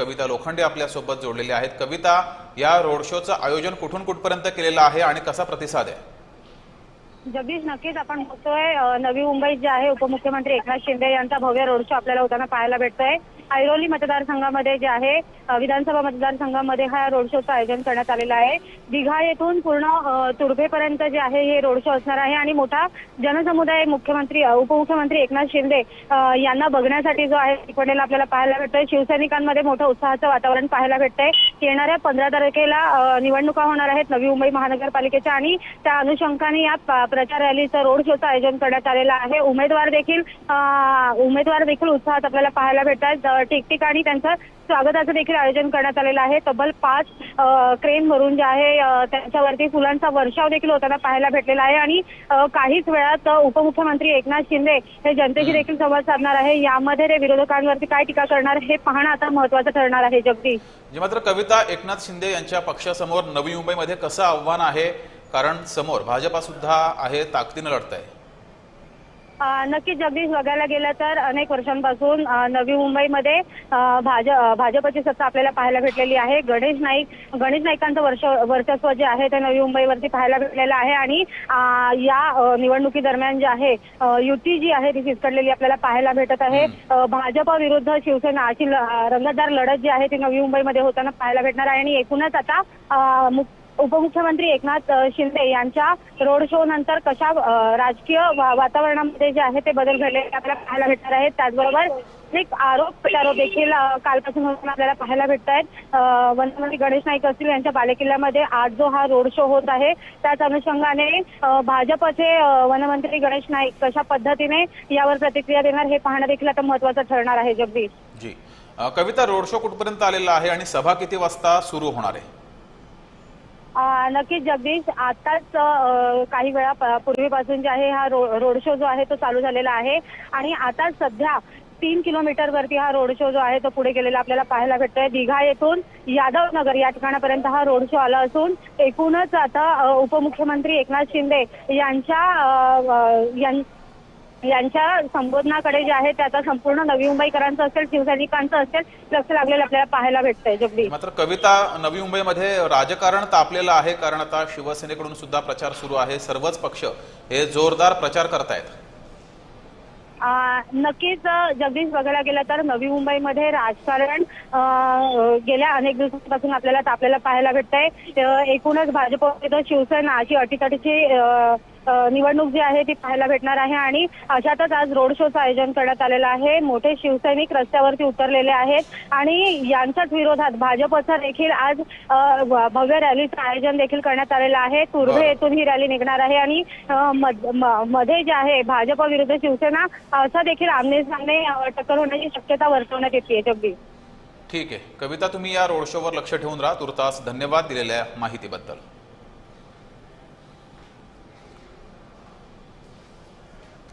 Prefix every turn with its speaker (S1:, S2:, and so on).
S1: कविता लोखंडे आपल्या सोबत जोडलेल्या आहेत। कविता, या रोड शोचं आयोजन कुठून कुठपर्यंत केलेलं आहे आणि कसा प्रतिसाद आहे?
S2: जगदीश, नक्कीच आपण बघतोय नवी मुंबईत जे आहे उपमुख्यमंत्री एकनाथ शिंदे यांचा भव्य रोड शो आपल्याला होताना पाहायला भेटतोय। ऐरोली मतदारसंघामध्ये जे आहे विधानसभा मतदारसंघामध्ये हा रोड शोचं आयोजन करण्यात आलेलं आहे। दिघा येथून पूर्ण तुर्भेपर्यंत जे आहे हे रोड शो असणार आहे आणि मोठा जनसमुदाय उपमुख्यमंत्री एकनाथ शिंदे यांना बघण्यासाठी जो आहे तिकडे आपल्याला पाहायला भेटतोय। शिवसैनिकांमध्ये मोठं उत्साहाचं वातावरण पाहायला भेटतंय। येणाऱ्या 15 तारखेला निवडणुका होणार आहेत नवी मुंबई महानगरपालिकेच्या आणि त्या अनुषंगाने या प्रचार रॅलीचं रोड शोचं आयोजन करण्यात आलेलं आहे। उमेदवार देखील उत्साहात आपल्याला पाहायला भेटतात। ठिकठिकाणी त्यांचं स्वागताचं देखील आयोजन करण्यात आलेलं आहे। तब्बल 5 क्रेन वरून जे आहे त्यांच्यावरती फुलांचा वर्षाव देखील होताना पाहायला भेटलेला आहे आणि काहीच वेळात उपमुख्यमंत्री एकनाथ शिंदे हे जनतेशी देखील संवाद साधणार आहे। यामध्ये ते विरोधकांवरती काय टीका करणार हे पाहणं आता महत्त्वाचं ठरणार आहे। जगदीश,
S1: मात्र कविता, एकनाथ शिंदे यांच्या पक्षासमोर नवी मुंबईमध्ये कसं आव्हान आहे? कारण समोर भाजपा सुद्धा आहे, ताकदीने लढत आहे।
S2: नक्कीच जगदीश, बघायला गेलं तर अनेक वर्षांपासून नवी मुंबईमध्ये भाजपची सत्ता आपल्याला पाहायला भेटलेली आहे। गणेश नाईकांचं वर्चस्व जे आहे ते नवी मुंबईवरती पाहायला भेटलेलं आहे आणि या निवडणुकी दरम्यान जे आहे युती जी आहे ती फिसकटलेली आपल्याला पाहायला भेटत आहे। भाजप विरुद्ध शिवसेना अशी रंगतदार लढत जी आहे ती नवी मुंबईमध्ये होताना पाहायला भेटणार आहे आणि एकूणच आता उपमुख्यमंत्री एकनाथ शिंदे यांच्या रोड शो नंतर कशा राजकीय वातावरणामध्ये जे आहे ते बदल घडले आपल्याला पाहायला भेटणार आहेत। त्याचबरोबर एक आरोप देखील कालपासून आपल्याला पाहायला भेटत आहेत। वनमंत्री गणेश नाईक असतील यांच्या बालेकिल्ल्यामध्ये आज जो हा रोड शो होत आहे त्याच अनुषंगाने भाजपचे वनमंत्री गणेश नाईक कशा पद्धतीने यावर प्रतिक्रिया देणार हे पाहणं देखील आता महत्त्वाचं ठरणार आहे। जगदीश
S1: जी, कविता, रोड शो कुठपर्यंत आलेला आहे आणि सभा किती वाजता सुरू होणार आहे?
S2: नक्कीच जगदीश, आताच काही वेळा पूर्वीपासून जे आहे हा रोड शो जो आहे तो चालू झालेला आहे आणि आता सध्या 3 किलोमीटरवरती हा रोड शो जो आहे तो पुढे गेलेला आपल्याला पाहायला भेटतोय। दिघा येथून यादवनगर या ठिकाणापर्यंत हा रोड शो आला असून एकूणच आता उपमुख्यमंत्री एकनाथ शिंदे यांच्या संबोधनाकडे जे आहे ते आता संपूर्ण नवी मुंबईकरांचं असेल, शिवसैनिकांचं असेल, लक्ष लागलेलं आपल्याला पाहायला भेटतंय। जगदीश,
S1: मात्र कविता, नवी मुंबईमध्ये राजकारण तापलेलं आहे, कारण आता शिवसेनेकडून सुद्धा प्रचार सुरू आहे। सर्वच पक्ष हे जोरदार प्रचार करतायत।
S2: नक्कीच जगदीश, बघायला गेलं तर नवी मुंबईमध्ये राजकारण गेल्या अनेक दिवसांपासून आपल्याला तापलेलं पाहायला भेटतंय। एकूणच भाजप विरुद्ध शिवसेना अशी अटीतटीची निवडणूक जी आहे ती पाहायला भेटणार आहे आणि अशातच आज रोड शोचं आयोजन करण्यात आलेलं आहे। मोठे शिवसैनिक रस्त्यावरती उतरलेले आहेत आणि यांच्याच विरोधात भाजपचं देखील आज भव्य रॅलीचं आयोजन देखील करण्यात आलेलं आहे। तुर्भे येथून ही रॅली निघणार आहे आणि मध्ये जे आहे भाजप विरुद्ध शिवसेना असं देखील आमने सामने टक्कर होण्याची शक्यता वर्तवण्यात येते। जगदीश,
S1: ठीक आहे कविता, तुम्ही या रोड शोवर लक्ष ठेवून राहा। तुर्तास धन्यवाद दिलेल्या माहितीबद्दल।